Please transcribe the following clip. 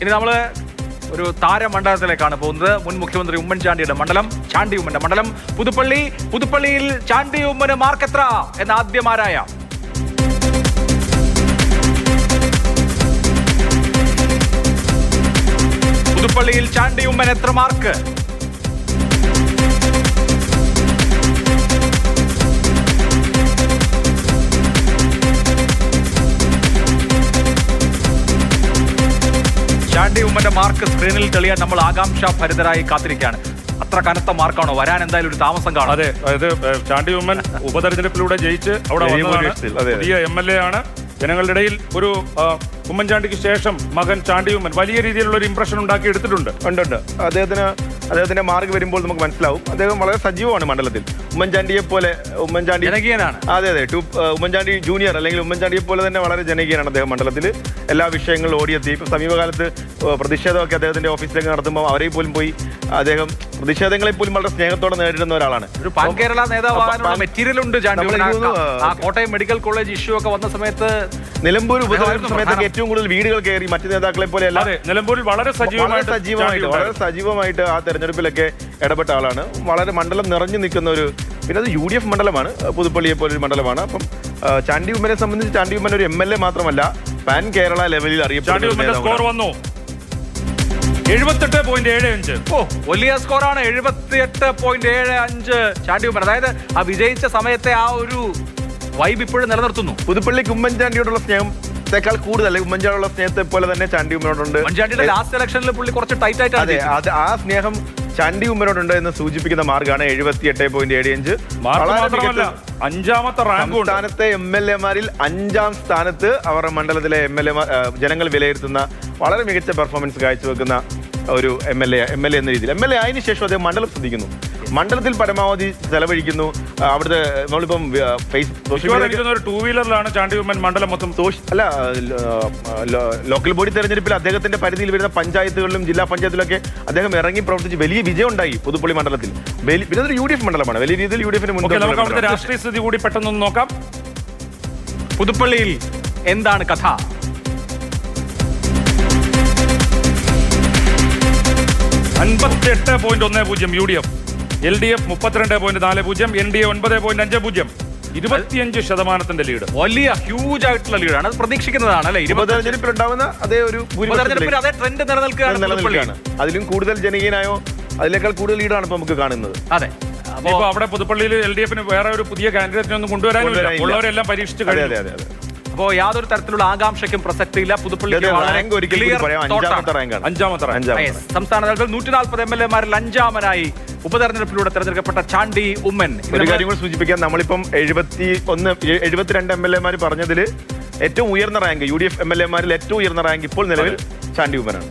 ഇനി നമ്മൾ ഒരു താരമണ്ഡലത്തിലേക്കാണ് പോകുന്നത്. മുൻ മുഖ്യമന്ത്രി ഉമ്മൻചാണ്ടിയുടെ മണ്ഡലം, ചാണ്ടി ഉമ്മന്റെ മണ്ഡലം പുതുപ്പള്ളി. പുതുപ്പള്ളിയിൽ ചാണ്ടി ഉമ്മന് മാർക്കെത്ര എന്ന ആദ്യമാരായ പുതുപ്പള്ളിയിൽ ചാണ്ടി ഉമ്മൻ എത്ര മാർക്ക്? ചാണ്ടി ഉമ്മന്റെ മാർക്ക് സ്ക്രീനിൽ തെളിയാൻ നമ്മൾ ആകാംക്ഷാഭരിതരായി കാത്തിരിക്കുകയാണ്. അത്ര കനത്ത മാർക്കാണോ? വരാൻ എന്തായാലും ഒരു താമസം കാണും. അതെ, അതായത് ചാണ്ടി ഉമ്മൻ ഉപതെരഞ്ഞെടുപ്പിലൂടെ ജയിച്ച് അവിടെ പുതിയ MLA ആണ്. ജനങ്ങളുടെ ഇടയിൽ ഒരു ഉമ്മൻചാണ്ടിക്ക് ശേഷം മകൻ ചാണ്ടി ഉമ്മൻ വലിയ രീതിയിലുള്ള ഒരു ഇംപ്രഷൻ ഉണ്ടാക്കി എടുത്തിട്ടുണ്ട്. ഉണ്ട്. അദ്ദേഹത്തിന്റെ മാർക്ക് വരുമ്പോൾ നമുക്ക് മനസ്സിലാവും അദ്ദേഹം വളരെ സജീവമാണ് മണ്ഡലത്തിൽ. ഉമ്മൻചാണ്ടിയെ പോലെ ജനകീയനാണ്. അതെ, ഉമ്മൻചാണ്ടി ജൂനിയർ അല്ലെങ്കിൽ ഉമ്മൻചാണ്ടിയെ പോലെ തന്നെ വളരെ ജനകീയനാണ് അദ്ദേഹം മണ്ഡലത്തിൽ. എല്ലാ വിഷയങ്ങളും ഓടിയെത്തി. ഇപ്പൊ സമീപകാലത്ത് പ്രതിഷേധമൊക്കെ അദ്ദേഹത്തിന്റെ ഓഫീസിലേക്ക് നടത്തുമ്പോൾ അവരെ പോലും പോയി അദ്ദേഹം പ്രതിഷേധങ്ങളെ പോലും വളരെ സ്നേഹത്തോടെ നേരിടുന്ന ഒരാളാണ്. ഒരു പാൻ കേരള നേതാവാകാനുള്ള മെറ്റീരിയൽ ഉണ്ട് Chandy. Kottayam medical college issue ഒക്കെ വന്ന സമയത്ത്, നിലമ്പൂർ ഉപതെരഞ്ഞെടുപ്പ് സമയത്തൊക്കെ ഏറ്റവും കൂടുതൽ വീടുകൾ കയറി മറ്റു നേതാക്കളെ പോലെ അല്ല, നിലമ്പൂരിൽ വളരെ സജീവമായിട്ട് ആ തെരഞ്ഞെടുപ്പിലൊക്കെ ഇടപെട്ട ആളാണ്. വളരെ മണ്ഡലം നിറഞ്ഞു നിൽക്കുന്ന ഒരു, പിന്നെ അത് UDF മണ്ഡലമാണ്, പുതുപ്പള്ളിയെ പോലെ ഒരു മണ്ഡലമാണ്. അപ്പം ചാണ്ടി ഉമ്മനെ സംബന്ധിച്ച് ചാണ്ടി ഉമ്മൻ ഒരു MLA മാത്രമല്ല, പാൻ കേരള ലെവലിൽ അറിയപ്പെടുന്ന സ്കോർ വന്നു 78.75. വലിയ സ്കോറാണ് 78.75 ചാണ്ടി ഉമ്മൻ. അതായത് ആ വിജയിച്ച സമയത്തെ ആ ഒരു വൈബ് ഇപ്പോഴും നിലനിർത്തുന്നു. പുതുപ്പള്ളിക്ക് ഉമ്മൻചാണ്ടിയോടുള്ള സ്നേഹത്തെക്കാൾ കൂടുതൽ ഉമ്മൻചാണ്ടിയുള്ള സ്നേഹത്തെ പോലെ തന്നെ ചാണ്ടി ഉമ്മനോടുണ്ട്. ഉമ്മൻചാണ്ടിയുടെ ലാസ്റ്റ് ഇലക്ഷനിൽ പുള്ളി കുറച്ച് ടൈറ്റ് ആയിട്ട്, അതെ, ആ സ്നേഹം ചാണ്ടി ഉമ്മനോടുണ്ട് എന്ന് സൂചിപ്പിക്കുന്ന മാർക്കാണ് 78.75. 5ാമത്തെ റാങ്ക്. സംസ്ഥാനത്തെ MLA-മാരിൽ 5ാം സ്ഥാനത്ത് അവരുടെ മണ്ഡലത്തിലെ ജനങ്ങൾ വിലയിരുത്തുന്ന വളരെ മികച്ച പെർഫോമൻസ് കാഴ്ചവെക്കുന്ന ഒരു MLA എന്ന രീതിയിൽ. MLA ആയതിനു ശേഷം അദ്ദേഹം മണ്ഡലം ശ്രദ്ധിക്കുന്നു, മണ്ഡലത്തിൽ പരമാവധി ചെലവഴിക്കുന്നു. അവിടുത്തെ നമ്മളിപ്പം ഒരു 2 വീലറിലാണ് ചാണ്ടി ഉമ്മൻ മണ്ഡലം മൊത്തം. അല്ല, ലോക്കൽ ബോഡി തെരഞ്ഞെടുപ്പിൽ അദ്ദേഹത്തിന്റെ പരിധിയിൽ വരുന്ന പഞ്ചായത്തുകളിലും ജില്ലാ പഞ്ചായത്തിലൊക്കെ അദ്ദേഹം ഇറങ്ങി പ്രവർത്തിച്ച് വലിയ വിജയം ഉണ്ടായി പുതുപ്പള്ളി മണ്ഡലത്തിൽ. പിന്നെ ഒരു UDF മണ്ഡലമാണ്, വലിയ രീതിയിൽ UDF-ന് മുൻഗണന. രാഷ്ട്രീയ സ്ഥിതി കൂടി പെട്ടെന്ന് നോക്കാം. പുതുപ്പള്ളിയിൽ എന്താണ് കഥ? UDF, LDF 32.40, NDA 9.50, 25% lead. വലിയ ഹ്യൂജ് ആയിട്ടുള്ള ലീഡാണ്. അത് പ്രതീക്ഷിക്കുന്നതാണ് അല്ലെ? തെരഞ്ഞെടുപ്പിലുണ്ടാവുന്ന അതേ ഒരു അതേ ട്രെൻഡ് നിലനിൽക്കുകയാണ്. അതിലും കൂടുതൽ ജനകീയനായോ അതിനേക്കാൾ കൂടുതൽ ലീഡാണ് ഇപ്പൊ നമുക്ക് കാണുന്നത്. അതെ, ഇപ്പൊ അവിടെ പുതുപ്പള്ളിയിൽ LDF-ന് വേറെ ഒരു പുതിയ കാൻഡിഡേറ്റിനെ ഒന്നും കൊണ്ടുവരാനില്ല. ഉള്ളവരെല്ലാം പരീക്ഷിച്ചു കഴിഞ്ഞു. അപ്പോ യാതൊരു തരത്തിലുള്ള ആകാംക്ഷയ്ക്കും പ്രസക്തിയില്ല. പുതുപ്പള്ളിക്ക് സംസ്ഥാന തലത്തിൽ 140 MLA-മാരിൽ 5ാമനായി ഉപതെരഞ്ഞെടുപ്പിലൂടെ തെരഞ്ഞെടുക്കപ്പെട്ട ചാണ്ടി ഉമ്മൻ. ഒരു കാര്യം കൂടി സൂചിപ്പിക്കാൻ, നമ്മളിപ്പം 72 MLA-മാർ പറഞ്ഞതിൽ ഏറ്റവും ഉയർന്ന റാങ്ക്, UDF MLA-മാരിൽ ഏറ്റവും ഉയർന്ന റാങ്ക് ഇപ്പോൾ നിലവിൽ ചാണ്ടി ഉമ്മനാണ്.